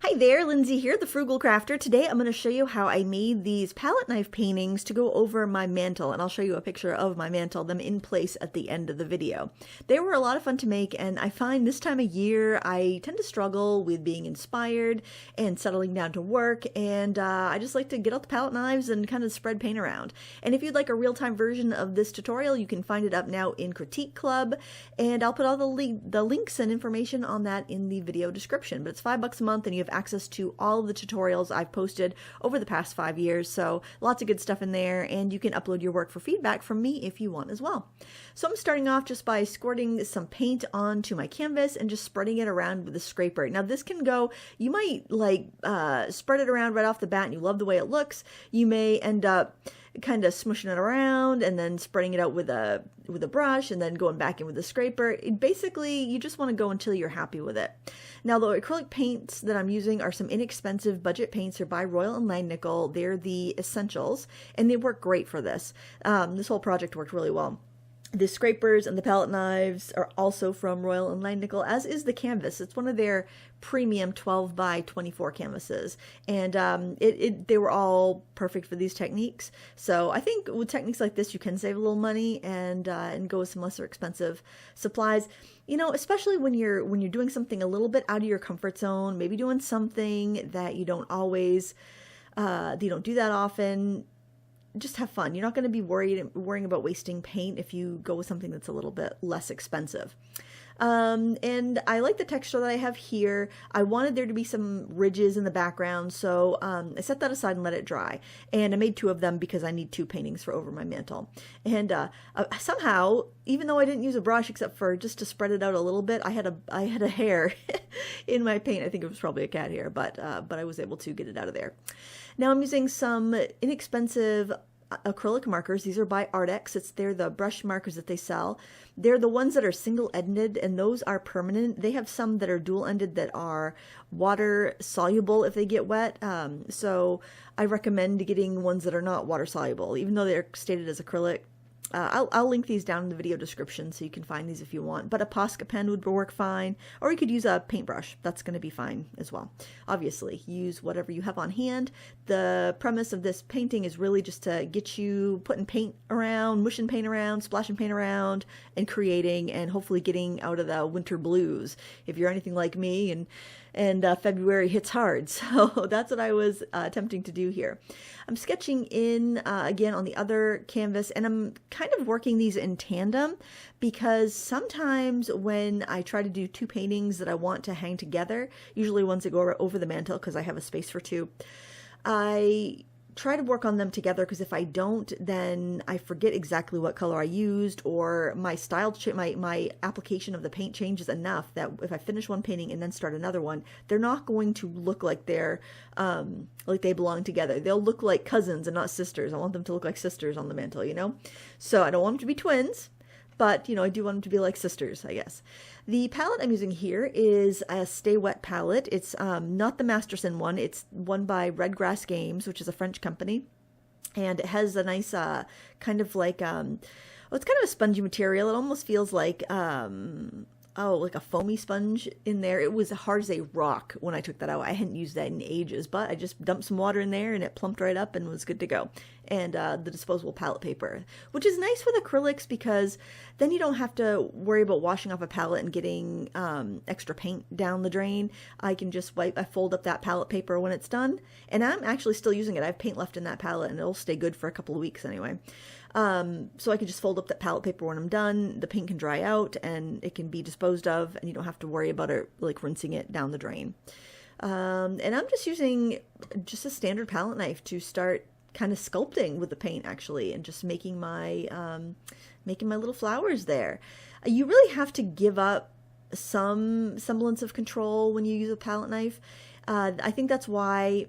Hi there, Lindsay here, the Frugal Crafter. Today I'm going to show you how I made these palette knife paintings to go over my mantle, and I'll show you a picture of my mantle, them in place at the end of the video. They were a lot of fun to make, and I find this time of year I tend to struggle with being inspired and settling down to work, and I just like to get out the palette knives and kind of spread paint around. And if you'd like a real-time version of this tutorial, you can find it up now in Critique Club, and I'll put all the links and information on that in the video description. But it's $5 a month, and you have access to all of the tutorials I've posted over the past 5 years, so lots of good stuff in there, and you can upload your work for feedback from me if you want as well. So I'm starting off just by squirting some paint onto my canvas and just spreading it around with a scraper. Now this can go, you might spread it around right off the bat and you love the way it looks. You may end up kind of smushing it around and then spreading it out with a brush and then going back in with a scraper. Basically, you just want to go until you're happy with it. Now, the acrylic paints that I'm using are some inexpensive budget paints. They're by Royal & Langnickel. They're the Essentials, and they work great for this. This whole project worked really well. The scrapers and the palette knives are also from Royal & Langnickel, as is the canvas. It's one of their premium 12 by 24 canvases, and they were all perfect for these techniques. So I think with techniques like this, you can save a little money and go with some lesser expensive supplies. You know, especially when you're doing something a little bit out of your comfort zone, maybe doing something that you don't always, you don't do that often. Just have fun. You're not going to be worrying about wasting paint if you go with something that's a little bit less expensive. And I like the texture that I have here. I wanted there to be some ridges in the background, so I set that aside and let it dry. And I made 2 of them because I need 2 paintings for over my mantle. And somehow, even though I didn't use a brush except for just to spread it out a little bit, I had a hair in my paint. I think it was probably a cat hair, but I was able to get it out of there. Now I'm using some inexpensive acrylic markers. These are by Artex. They're the brush markers that they sell. They're the ones that are single-ended, and those are permanent. They have some that are dual-ended that are water soluble if they get wet. So I recommend getting ones that are not water soluble, even though they're stated as acrylic. I'll link these down in the video description so you can find these if you want, but a Posca pen would work fine, or you could use a paintbrush. That's going to be fine as well. Obviously, use whatever you have on hand. The premise of this painting is really just to get you putting paint around, mushing paint around, splashing paint around, and creating, and hopefully getting out of the winter blues if you're anything like me, and February hits hard. So that's what I was attempting to do here. I'm sketching in again on the other canvas, and I'm kind of working these in tandem because sometimes when I try to do 2 paintings that I want to hang together, usually ones that go over the mantle because I have a space for 2, I try to work on them together, because if I don't, then I forget exactly what color I used, or my style, my application of the paint changes enough that if I finish one painting and then start another one, they're not going to look like they're like they belong together. They'll look like cousins and not sisters. I want them to look like sisters on the mantle, you know? So I don't want them to be twins, but, you know, I do want them to be like sisters, I guess. The palette I'm using here is a Stay Wet palette. It's not the Masterson one. It's one by Redgrass Games, which is a French company. And it has a nice kind of like, well, it's kind of a spongy material. It almost feels like, like a foamy sponge in there. It was hard as a rock when I took that out. I hadn't used that in ages, but I just dumped some water in there and it plumped right up and was good to go. And the disposable palette paper, which is nice with acrylics because then you don't have to worry about washing off a palette and getting extra paint down the drain. I can just I fold up that palette paper when it's done, and I'm actually still using it. I have paint left in that palette and it'll stay good for a couple of weeks anyway. So I can just fold up that palette paper when I'm done. The paint can dry out and it can be disposed of, and you don't have to worry about it like rinsing it down the drain. And I'm just using just a standard palette knife to start kind of sculpting with the paint, actually, and just making my little flowers there. You really have to give up some semblance of control when you use a palette knife. I think that's why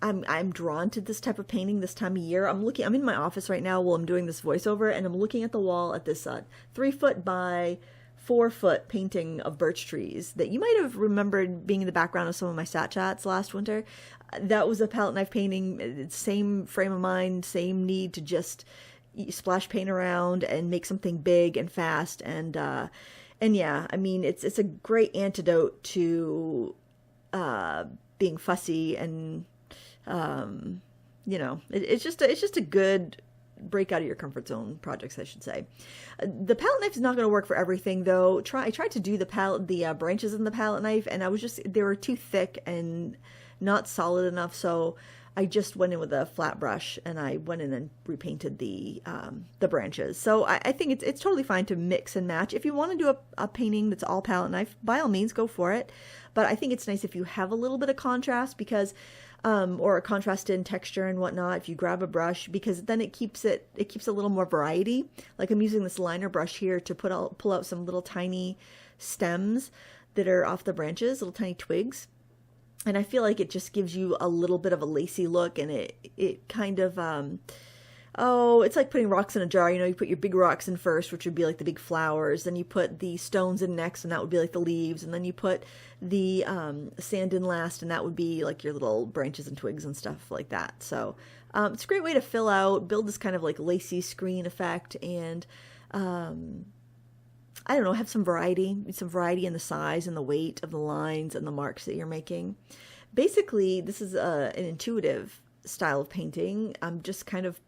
I'm drawn to this type of painting this time of year. I'm in my office right now while I'm doing this voiceover, and I'm looking at the wall at this 3-foot by 4-foot painting of birch trees that you might have remembered being in the background of some of my stat chats last winter. That was a palette knife painting. Same frame of mind, same need to just splash paint around and make something big and fast. And yeah, I mean, it's a great antidote to being fussy and, you know, it's just a good break out of your comfort zone projects, I should say. The palette knife is not going to work for everything, though. I tried to do the branches in the palette knife, and they were too thick and not solid enough, so I just went in with a flat brush and I went in and repainted the branches. So I think it's totally fine to mix and match. If you want to do a painting that's all palette knife, by all means, go for it. But I think it's nice if you have a little bit of contrast, because or a contrast in texture and whatnot, if you grab a brush, because then it keeps a little more variety. Like I'm using this liner brush here to pull out some little tiny stems that are off the branches, little tiny twigs. And I feel like it just gives you a little bit of a lacy look, and it kind of, it's like putting rocks in a jar. You know, you put your big rocks in first, which would be like the big flowers. Then you put the stones in next, and that would be like the leaves. And then you put the sand in last, and that would be like your little branches and twigs and stuff like that. So it's a great way to fill out, build this kind of like lacy screen effect, and I don't know, have some variety in the size and the weight of the lines and the marks that you're making. Basically, this is an intuitive style of painting. I'm just kind of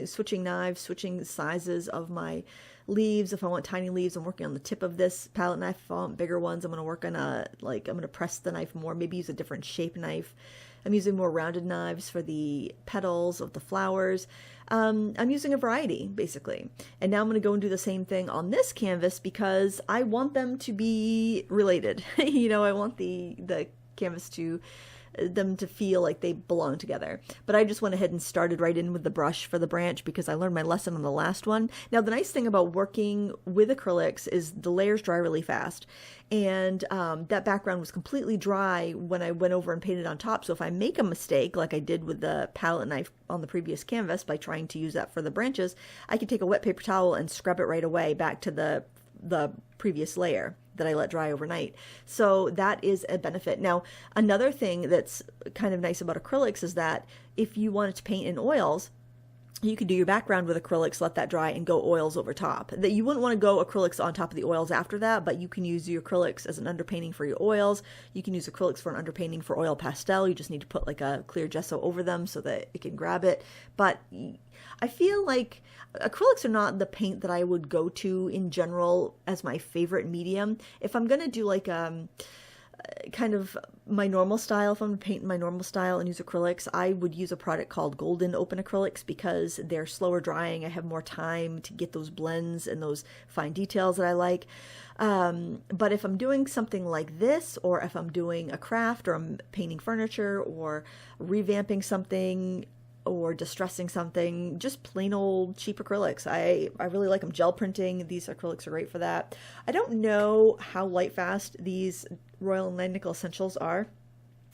switching knives, switching the sizes of my leaves. If I want tiny leaves, I'm working on the tip of this palette knife. If I want bigger ones, I'm going to work on I'm going to press the knife more, maybe use a different shape knife. I'm using more rounded knives for the petals of the flowers. I'm using a variety, basically. And now I'm going to go and do the same thing on this canvas because I want them to be related. You know, I want the canvas to feel like they belong together. But I just went ahead and started right in with the brush for the branch because I learned my lesson on the last one. Now, the nice thing about working with acrylics is the layers dry really fast. And that background was completely dry when I went over and painted on top. So if I make a mistake, like I did with the palette knife on the previous canvas by trying to use that for the branches, I could take a wet paper towel and scrub it right away back to the previous layer that I let dry overnight. So that is a benefit. Now, another thing that's kind of nice about acrylics is that if you wanted to paint in oils, you could do your background with acrylics, let that dry, and go oils over top. That you wouldn't want to go acrylics on top of the oils after that, but you can use your acrylics as an underpainting for your oils. You can use acrylics for an underpainting for oil pastel. You just need to put like a clear gesso over them so that it can grab it. But I feel like acrylics are not the paint that I would go to in general as my favorite medium. If I'm going to do like kind of my normal style, if I'm going to paint in my normal style and use acrylics, I would use a product called Golden Open Acrylics because they're slower drying. I have more time to get those blends and those fine details that I like. But if I'm doing something like this, or if I'm doing a craft, or I'm painting furniture, or revamping something, or distressing something, just plain old cheap acrylics. I really like them. Gel printing, these acrylics are great for that. I don't know how light fast these Royal and Land Nickel Essentials are.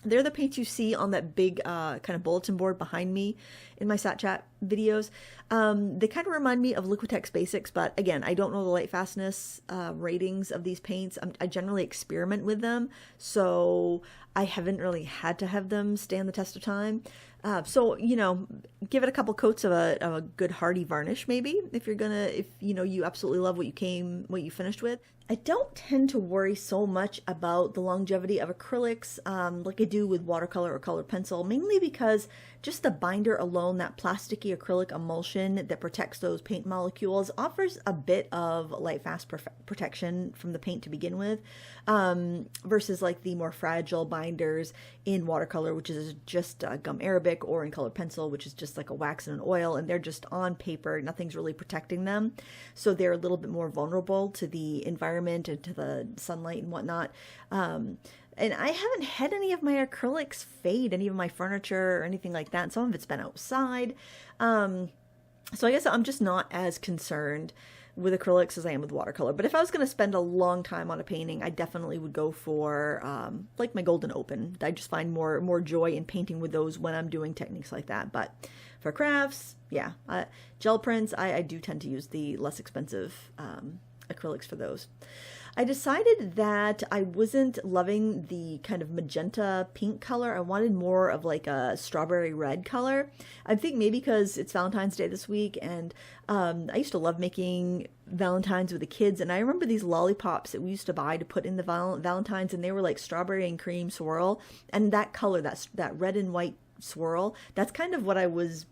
They're the paints you see on that big kind of bulletin board behind me in my Sat Chat videos. They kind of remind me of Liquitex Basics, but again, I don't know the light fastness ratings of these paints. I generally experiment with them, so I haven't really had to have them stand the test of time. So, you know, give it a couple coats of a good hearty varnish, maybe, if you know, you absolutely love what you finished with. I don't tend to worry so much about the longevity of acrylics like I do with watercolor or colored pencil, mainly because just the binder alone, that plasticky acrylic emulsion that protects those paint molecules, offers a bit of light fast protection from the paint to begin with, versus like the more fragile binders in watercolor, which is just gum arabic, or in colored pencil, which is just like a wax and an oil, and they're just on paper. Nothing's really protecting them. So they're a little bit more vulnerable to the environment and to the sunlight and whatnot. And I haven't had any of my acrylics fade, any of my furniture or anything like that. Some of it's been outside. So I guess I'm just not as concerned with acrylics as I am with watercolor. But if I was going to spend a long time on a painting, I definitely would go for like my Golden Open. I just find more joy in painting with those when I'm doing techniques like that. But for crafts, yeah, gel prints, I do tend to use the less expensive acrylics for those. I decided that I wasn't loving the kind of magenta pink color. I wanted more of like a strawberry red color. I think maybe because it's Valentine's Day this week, and I used to love making Valentines with the kids, and I remember these lollipops that we used to buy to put in the Valentines, and they were like strawberry and cream swirl, and that color, that red and white swirl, that's kind of what I was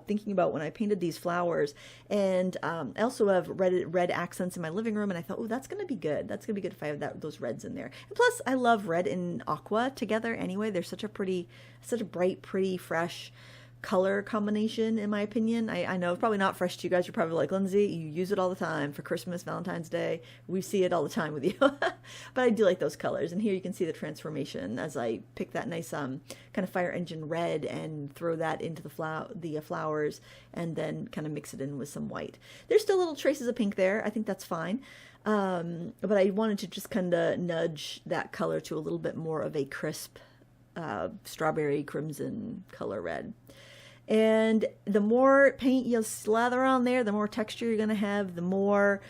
thinking about when I painted these flowers. And I also have red accents in my living room, and I thought, oh, that's gonna be good. That's gonna be good if I have those reds in there. And plus, I love red and aqua together anyway. They're such a bright, pretty, fresh color combination, in my opinion. I know it's probably not fresh to you guys. You're probably like, Lindsay, you use it all the time for Christmas, Valentine's Day. We see it all the time with you. But I do like those colors. And here you can see the transformation as I pick that nice kind of fire engine red and throw that into the flowers, and then kind of mix it in with some white. There's still little traces of pink there. I think that's fine. But I wanted to just kind of nudge that color to a little bit more of a crisp strawberry crimson color red. And the more paint you slather on there, the more texture you're going to have, the more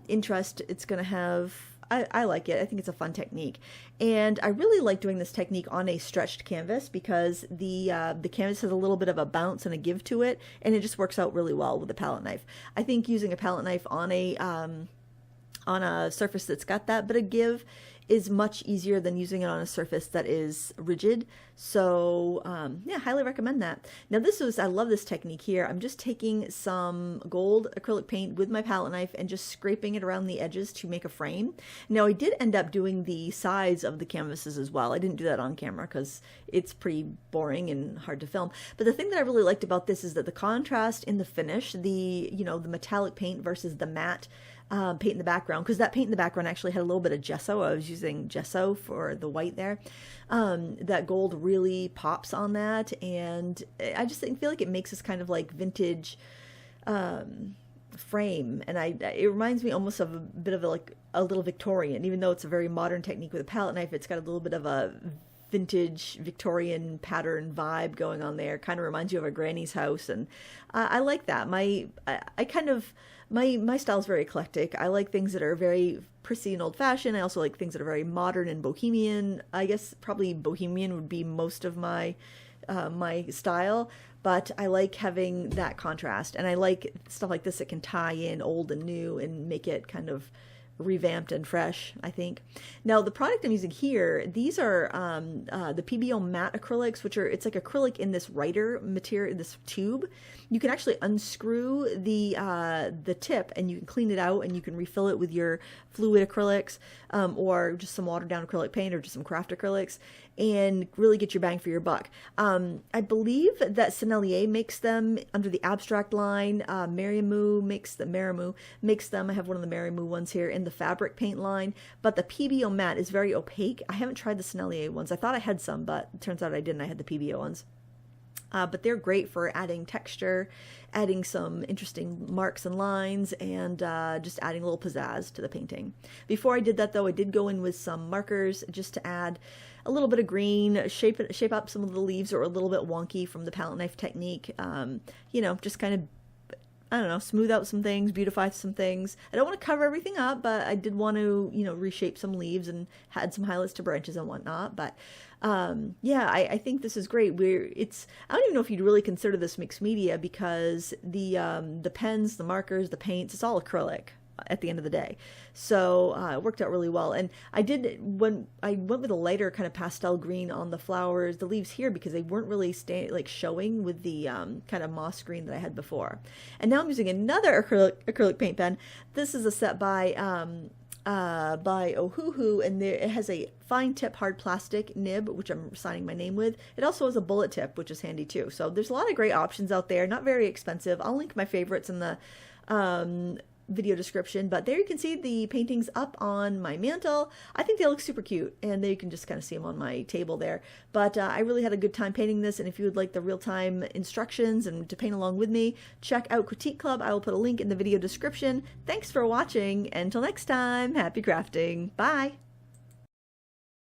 interest it's going to have. I like it. I think it's a fun technique. And I really like doing this technique on a stretched canvas because the canvas has a little bit of a bounce and a give to it, and it just works out really well with a palette knife. I think using a palette knife on a surface that's got that bit of give is much easier than using it on a surface that is rigid. So yeah, highly recommend that. Now I love this technique here. I'm just taking some gold acrylic paint with my palette knife and just scraping it around the edges to make a frame. Now I did end up doing the sides of the canvases as well. I didn't do that on camera because it's pretty boring and hard to film. But the thing that I really liked about this is that the contrast in the finish, the metallic paint versus the matte paint in the background, because that paint in the background actually had a little bit of gesso. I was using gesso for the white there. That gold really pops on that, and I just feel like it makes this kind of like vintage frame, and it reminds me almost of a bit of a little Victorian, even though it's a very modern technique with a palette knife. It's got a little bit of a vintage Victorian pattern vibe going on there. Kind of reminds you of a granny's house, and I like that. My style is very eclectic. I like things that are very prissy and old-fashioned. I also like things that are very modern and bohemian. I guess probably bohemian would be most of my style, but I like having that contrast, and I like stuff like this that can tie in old and new and make it kind of revamped and fresh, I think. Now the product I'm using here, these are the PBO matte acrylics, it's like acrylic in this writer material, this tube. You can actually unscrew the tip, and you can clean it out, and you can refill it with your fluid acrylics, or just some watered down acrylic paint, or just some craft acrylics, and really get your bang for your buck. I believe that Sennelier makes them under the abstract line. Maramu makes them. I have one of the Maramu ones here in the fabric paint line, but the PBO matte is very opaque. I haven't tried the Sennelier ones. I thought I had some, but it turns out I didn't. I had the PBO ones. But they're great for adding texture, adding some interesting marks and lines, and just adding a little pizzazz to the painting. Before I did that, though, I did go in with some markers just to add a little bit of green, shape up some of the leaves that were a little bit wonky from the palette knife technique. Just kind of, I don't know, smooth out some things, beautify some things. I don't want to cover everything up, but I did want to, reshape some leaves and add some highlights to branches and whatnot. But yeah, I think this is great. I don't even know if you'd really consider this mixed media, because the pens, the markers, the paints, it's all acrylic at the end of the day. So it worked out really well. And when I went with a lighter kind of pastel green on the flowers, the leaves here, because they weren't really showing with the kind of moss green that I had before. And now I'm using another acrylic paint pen. This is a set by Ohuhu, and it has a fine tip hard plastic nib, which I'm signing my name with. It also has a bullet tip, which is handy too. So there's a lot of great options out there, not very expensive. I'll link my favorites in the video description, but there you can see the paintings up on my mantle. I think they look super cute, and there you can just kind of see them on my table there. But I really had a good time painting this, and if you would like the real-time instructions and to paint along with me, check out Critique Club. I will put a link in the video description. Thanks for watching. Until next time, happy crafting. Bye!